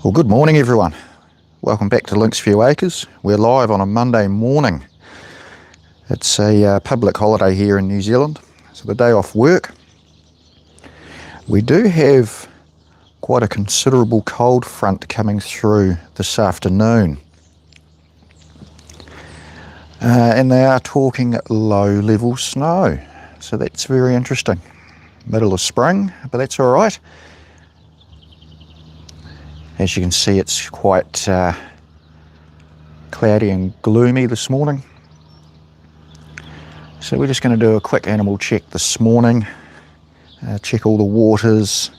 Well, good morning, everyone. Welcome back to Lynxview Acres. We're live on a Monday morning. It's a public holiday here in New Zealand, so the day off work. We do have quite a considerable cold front coming through this afternoon. And they are talking low-level snow, so that's very interesting. Middle of spring, but that's all right. As you can see, it's quite cloudy and gloomy this morning. So we're just going to do a quick animal check this morning, check all the waters.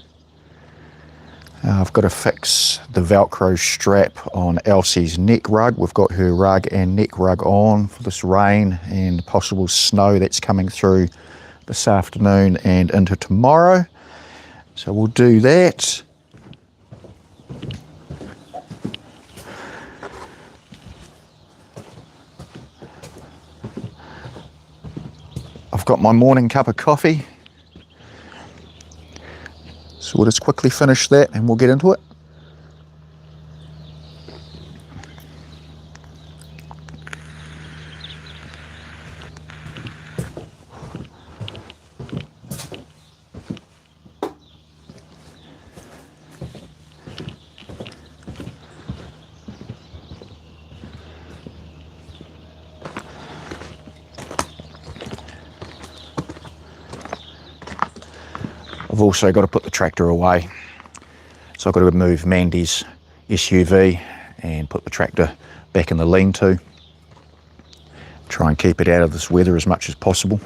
I've got to fix the Velcro strap on Elsie's neck rug. We've got her rug and neck rug on for this rain and possible snow that's coming through this afternoon and into tomorrow. So we'll do that. I've got my morning cup of coffee, so we'll just quickly finish that and we'll get into it. I've also got to put the tractor away, so I've got to move Mandy's SUV and put the tractor back in the lean-to. Try and keep it out of this weather as much as possible.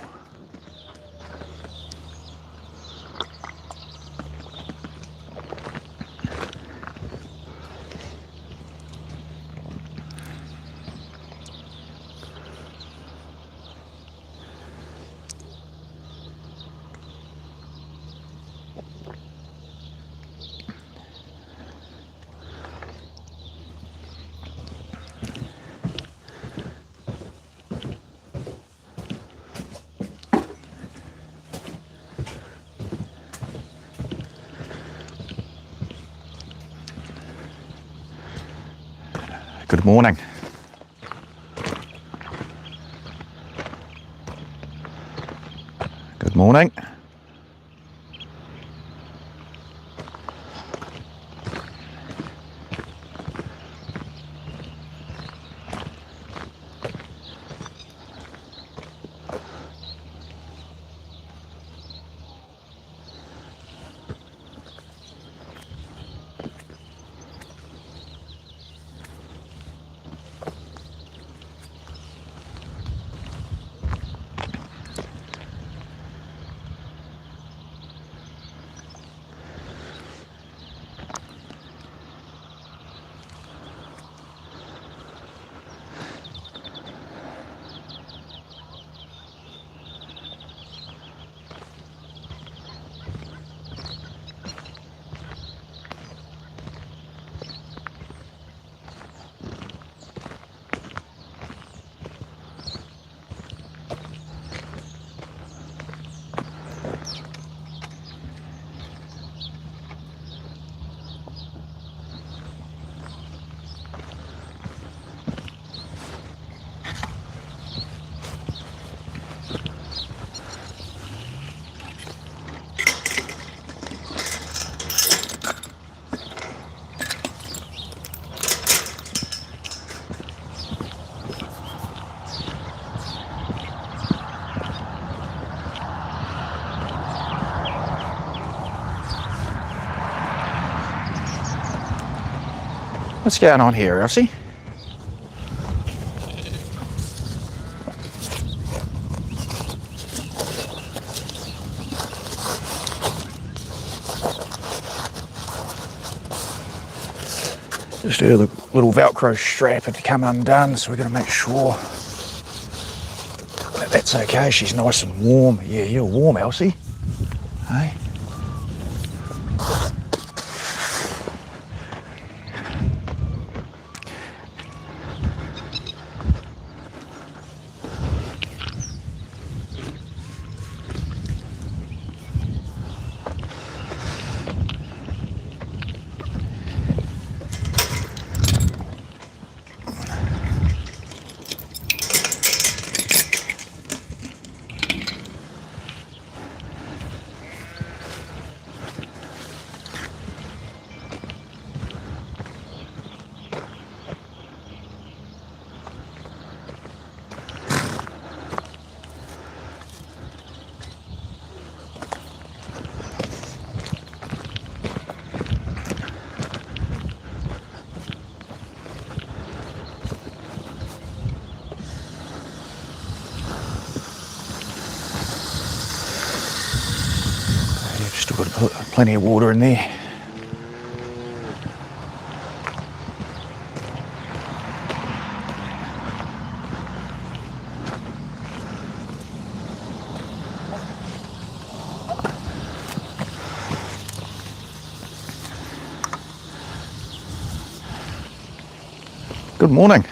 Good morning. Good morning. What's going on here, Elsie? Just heard the little Velcro strap had to come undone, so we're going to make sure that that's okay. She's nice and warm. Yeah, you're warm, Elsie. Hey? Plenty of water in there. Good morning.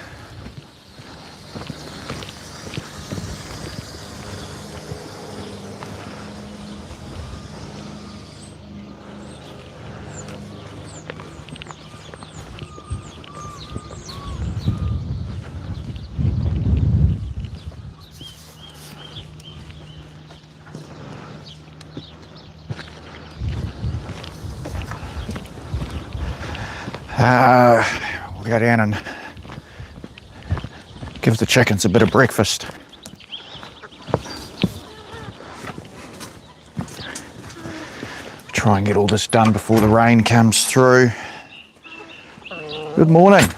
We'll go down and give the chickens a bit of breakfast. Try and get all this done before the rain comes through. Good morning.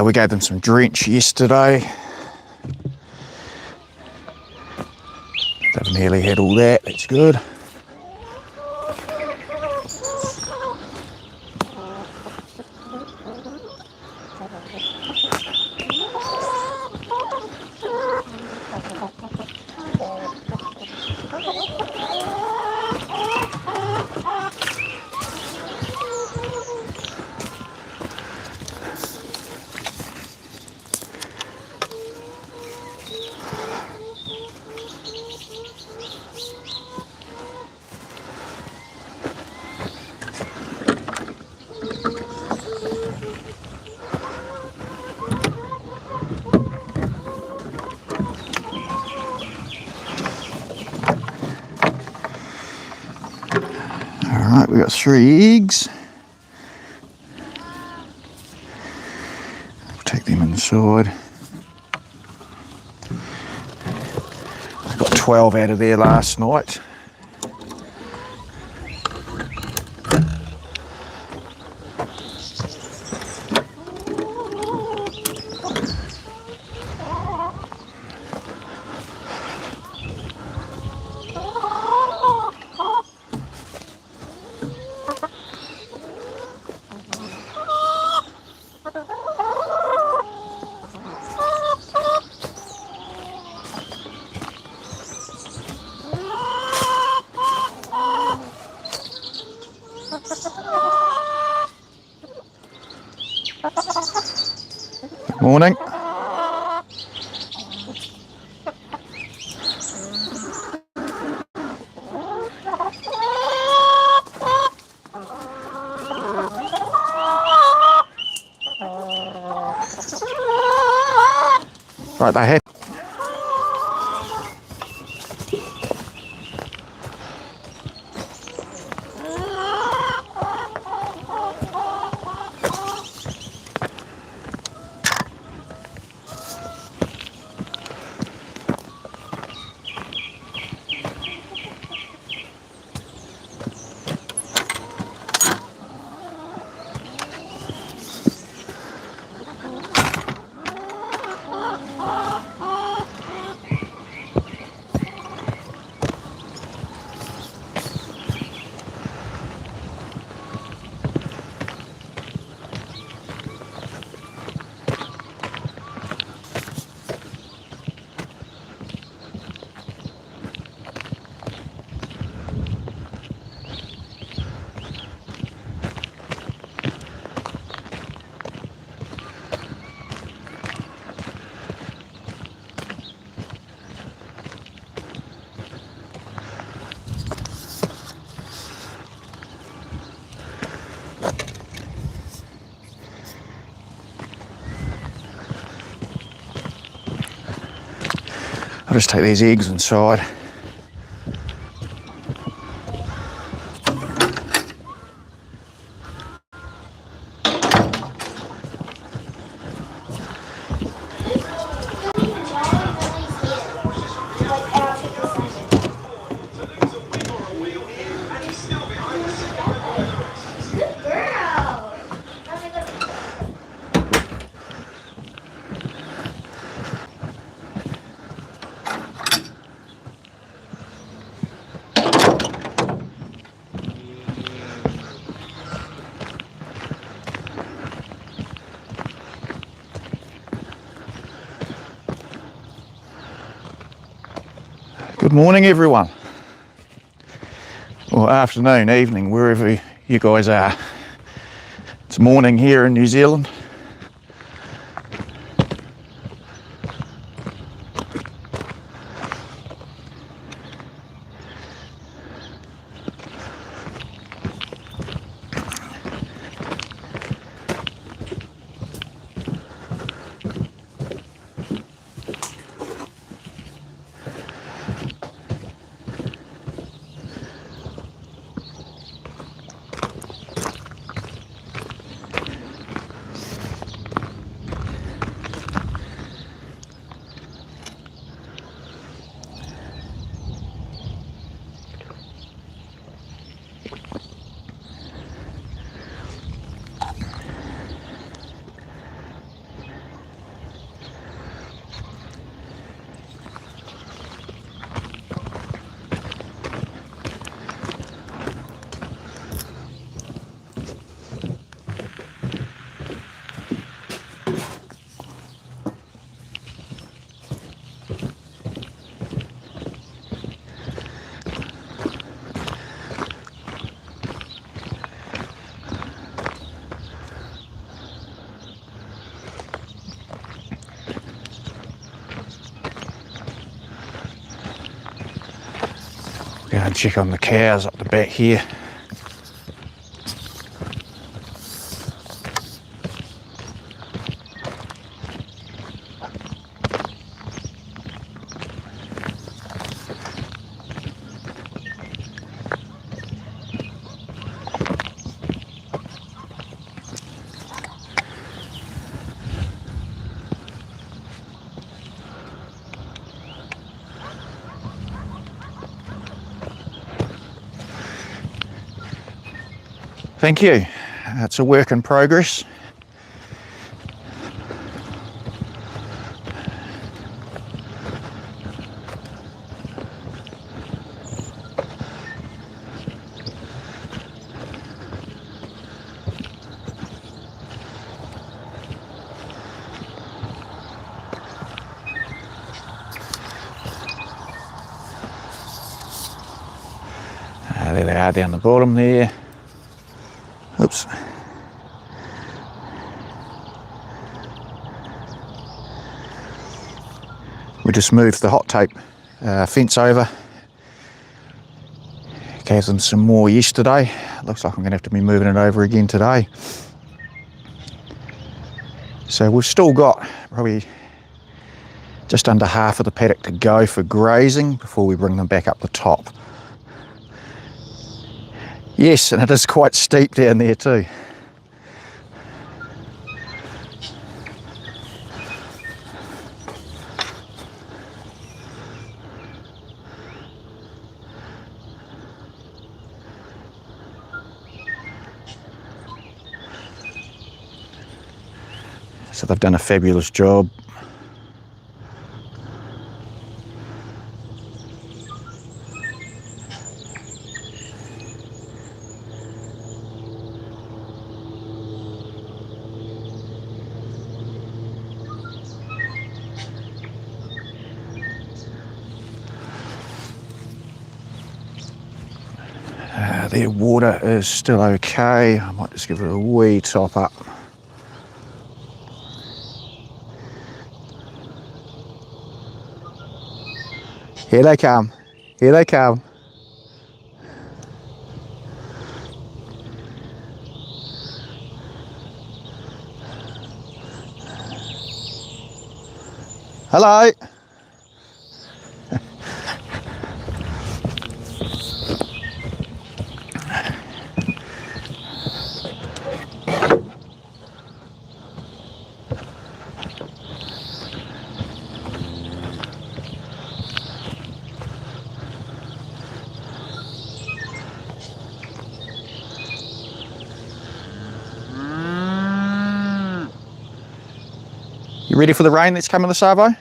We gave them some drench yesterday. They've nearly had all that, that's good. Alright, we got 3 eggs. We'll take them inside. I got 12 out of there last night. Morning. Right, they had. I'll just take these eggs inside. Good morning, everyone. Or afternoon, evening, wherever you guys are. It's morning here in New Zealand. Go and check on the cows up the back here. Thank you. It's a work in progress. There they are down the bottom there. Oops. We just moved the hot tape fence over. Gave them some more yesterday. Looks like I'm going to have to be moving it over again today. So we've still got probably just under half of the paddock to go for grazing before we bring them back up the top. Yes, and it is quite steep down there too. So they've done a fabulous job. Their water is still okay. I might just give it a wee top up. Here they come. Here they come. Hello. You ready for the rain that's coming this arvo?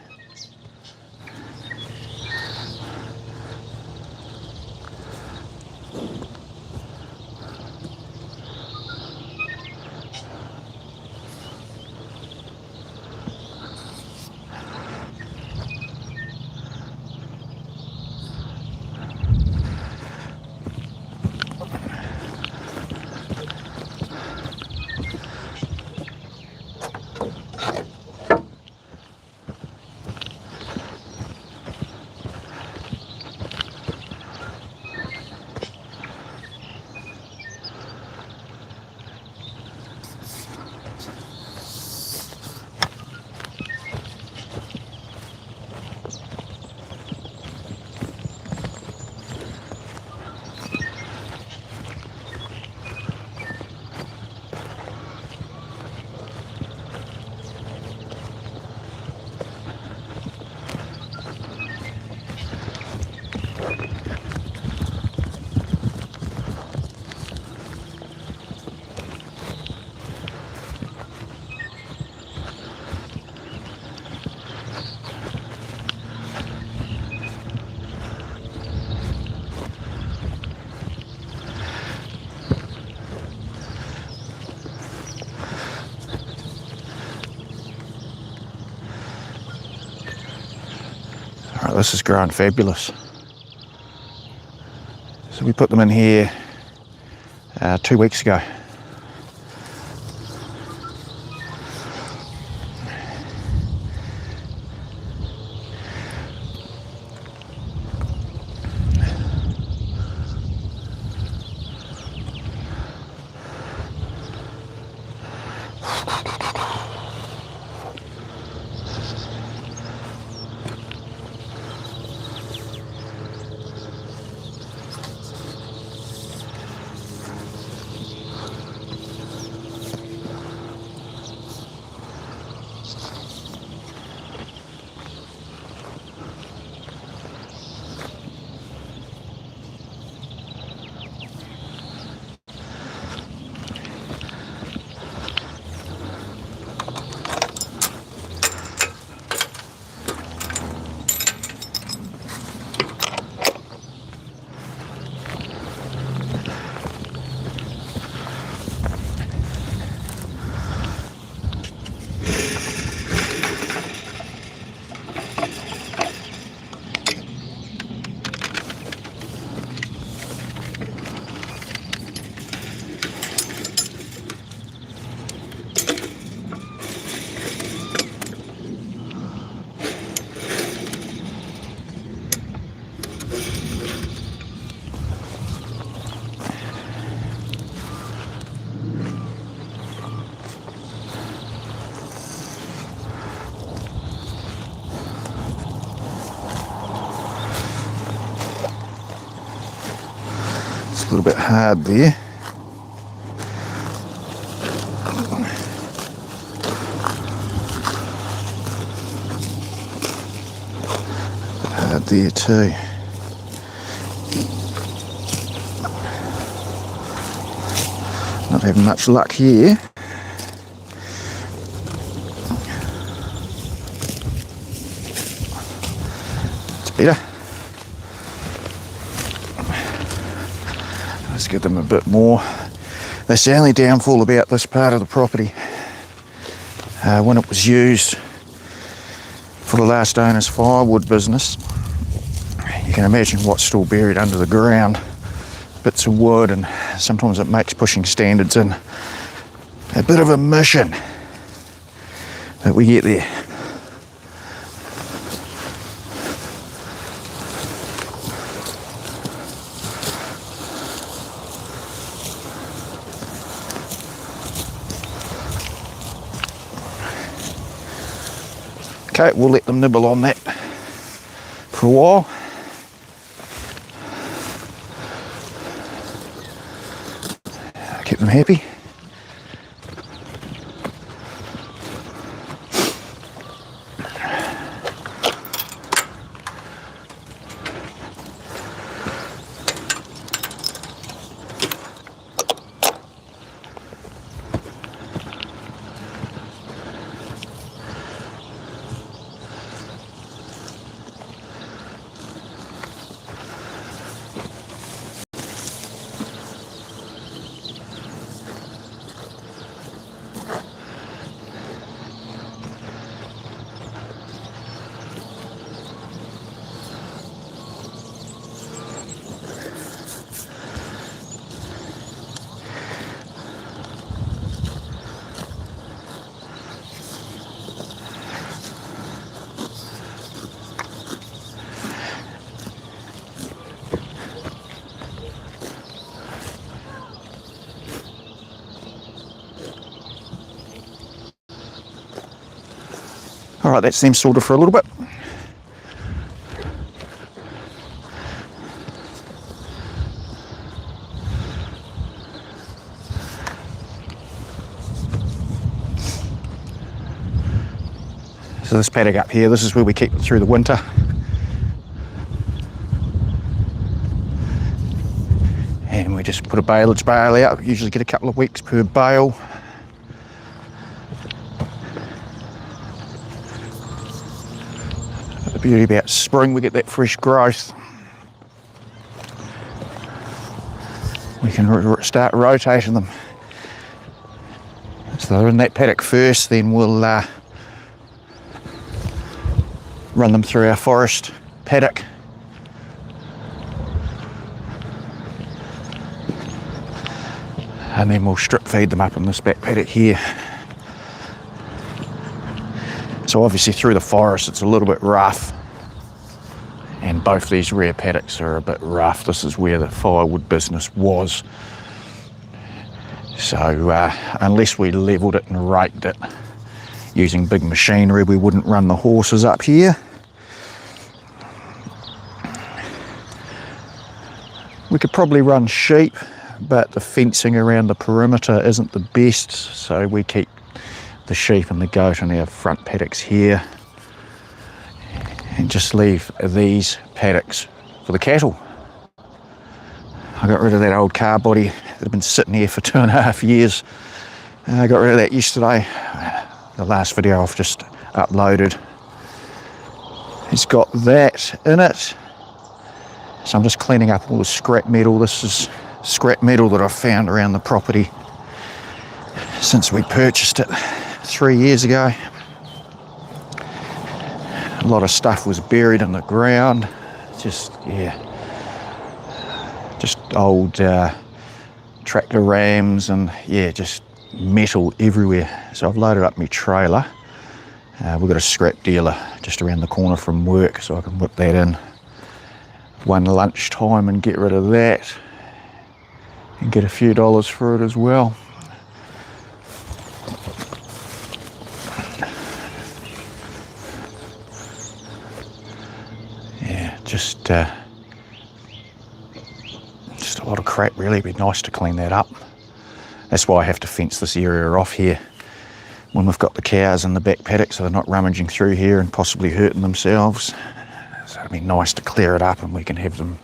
Alright, this is growing fabulous. So we put them in here 2 weeks ago. It's a little bit hard there. Hard there too. Not having much luck here. It's better. Let's give them a bit more. That's the only downfall about this part of the property. When it was used for the last owner's firewood business, you can imagine what's still buried under the ground. Bits of wood, and sometimes it makes pushing standards in a bit of a mission that we get there. Okay, we'll let them nibble on that for a while. Keep them happy. All right, that's them sorted for a little bit. So this paddock up here, this is where we keep it through the winter. And we just put a baleage bale out, we usually get a couple of weeks per bale. The beauty about spring, we get that fresh growth. We can start rotating them. So they're in that paddock first, then we'll run them through our forest paddock. And then we'll strip feed them up in this back paddock here. So obviously through the forest it's a little bit rough, and both these rear paddocks are a bit rough. This is where the firewood business was. So unless we levelled it and raked it using big machinery, we wouldn't run the horses up here. We could probably run sheep, but the fencing around the perimeter isn't the best, so we keep the sheep and the goat in our front paddocks here and just leave these paddocks for the cattle. I got rid of that old car body that had been sitting here for 2.5 years. I got rid of that yesterday. The last video I've just uploaded, it's got that in it. So I'm just cleaning up all the scrap metal. This is scrap metal that I've found around the property since we purchased it 3 years ago. A lot of stuff was buried in the ground. Just old tractor rams and just metal everywhere. So I've loaded up my trailer. We've got a scrap dealer just around the corner from work, so I can whip that in one lunchtime and get rid of that and get a few dollars for it as well. Yeah, just a lot of crap really. It'd be nice to clean that up. That's why I have to fence this area off here when we've got the cows in the back paddock, so they're not rummaging through here and possibly hurting themselves. So it'd be nice to clear it up and we can have them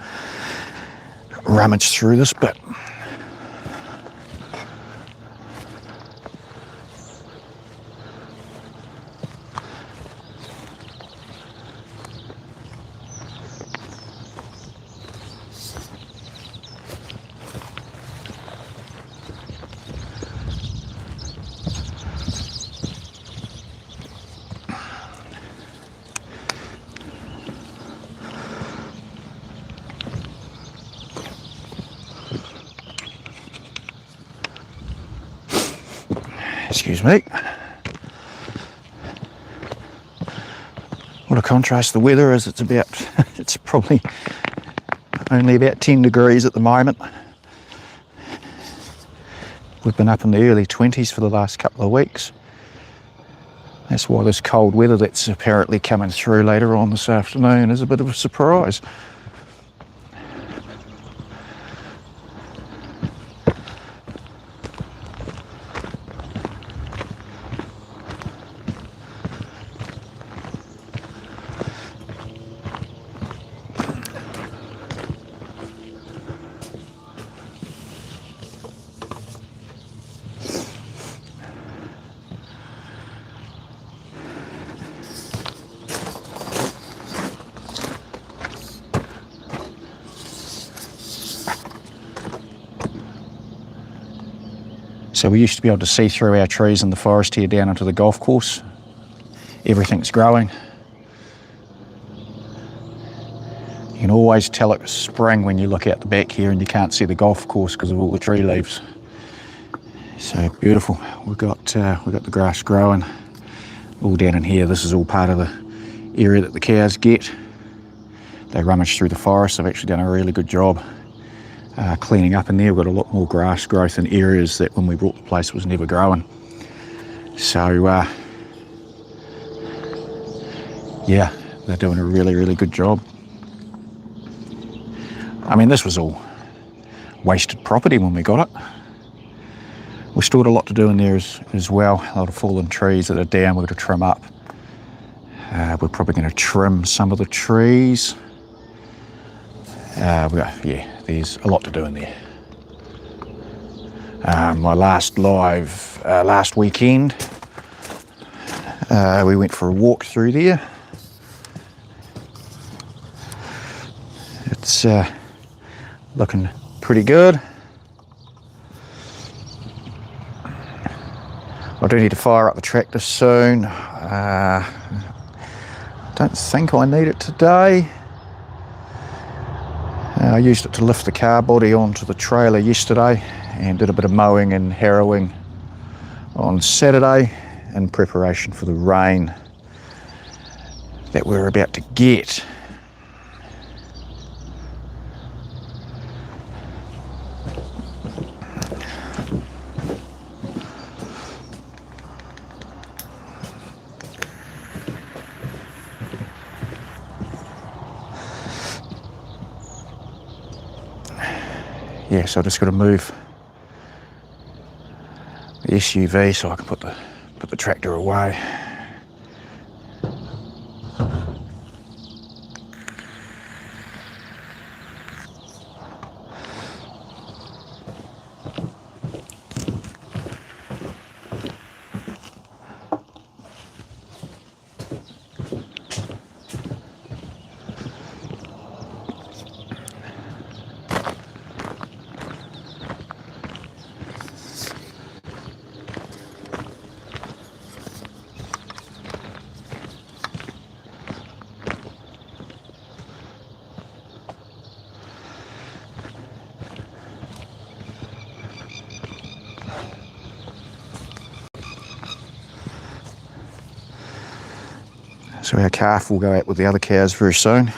rummage through this bit. Excuse me. What a contrast the weather is. It's probably only about 10 degrees at the moment. We've been up in the early 20s for the last couple of weeks. That's why this cold weather that's apparently coming through later on this afternoon is a bit of a surprise. So we used to be able to see through our trees in the forest here down onto the golf course. Everything's growing. You can always tell it's spring when you look out the back here and you can't see the golf course because of all the tree leaves. So beautiful. We've got the grass growing all down in here. This is all part of the area that the cows get. They rummage through the forest. They've actually done a really good job cleaning up in there. We've got a lot more grass growth in areas that when we bought the place was never growing. So yeah, they're doing a really, really good job. I mean, this was all wasted property when we got it. We still got a lot to do in there as well. A lot of fallen trees that are down, we're going to trim up. We're probably going to trim some of the trees. Yeah, there's a lot to do in there. My last live last weekend, we went for a walk through there. It's looking pretty good. I do need to fire up the tractor soon. Don't think I need it today. I used it to lift the car body onto the trailer yesterday and did a bit of mowing and harrowing on Saturday in preparation for the rain that we're about to get. Yeah, so I just got to move the SUV so I can put the tractor away. So our calf will go out with the other cows very soon.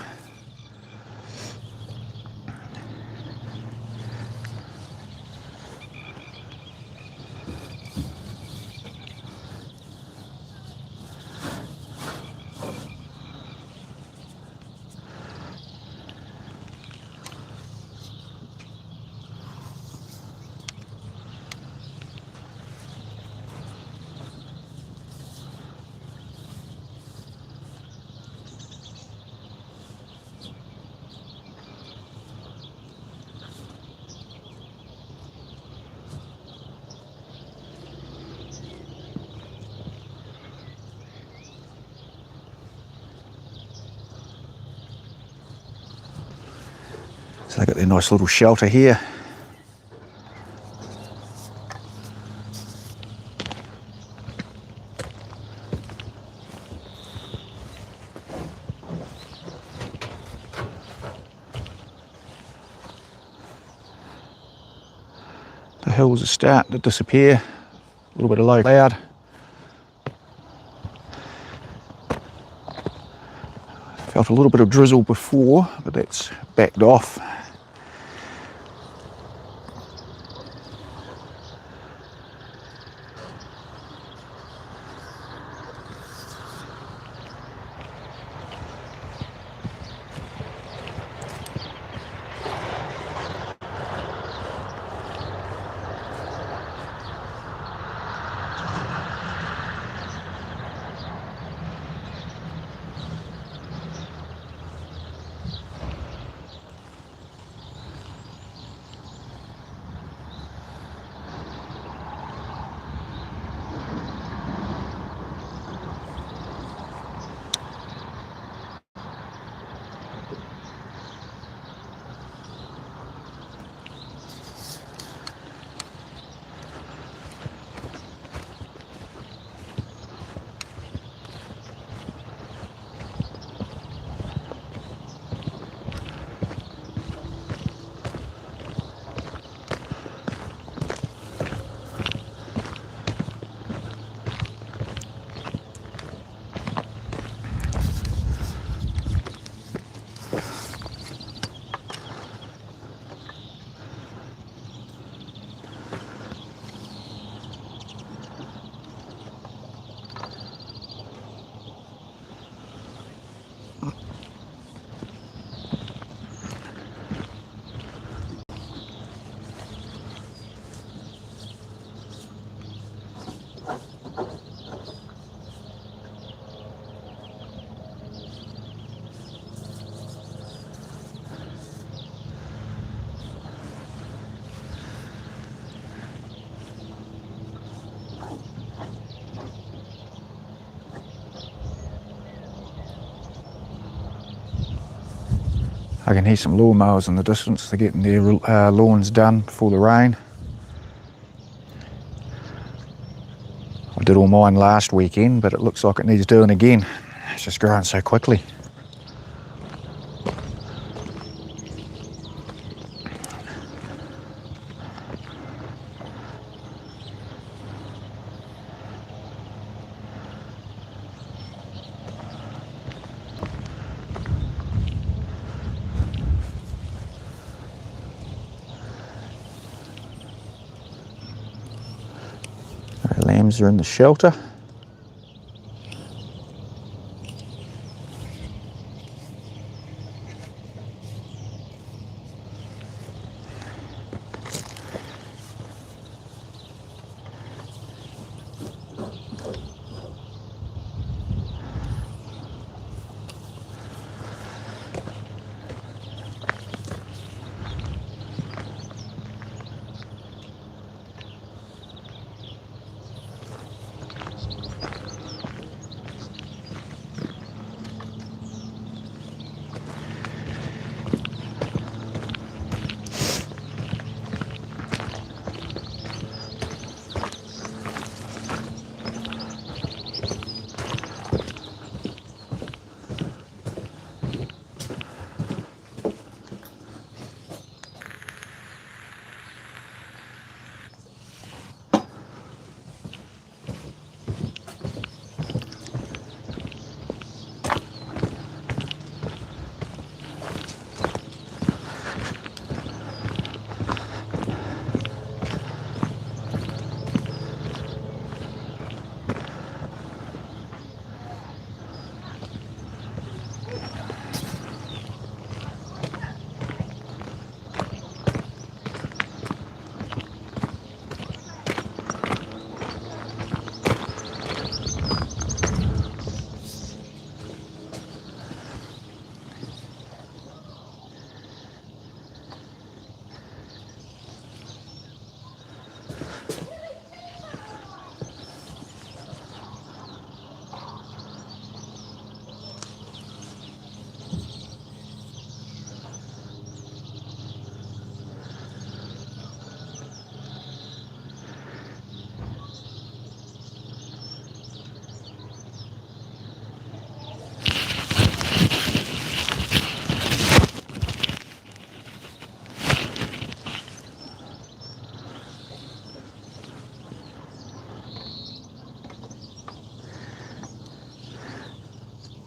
So they've got their nice little shelter here. The hills are starting to disappear. A little bit of low cloud. Felt a little bit of drizzle before, but that's backed off. I can hear some lawnmowers in the distance. They're getting their lawns done before the rain. I did all mine last weekend, but it looks like it needs doing again. It's just growing so quickly. Our lambs are in the shelter.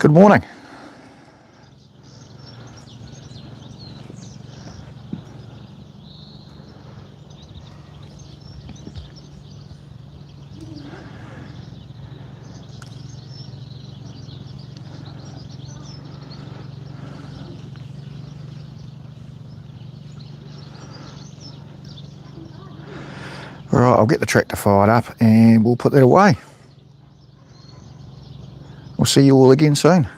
Good morning. All right, I'll get the tractor fired up and we'll put that away. We'll see you all again soon.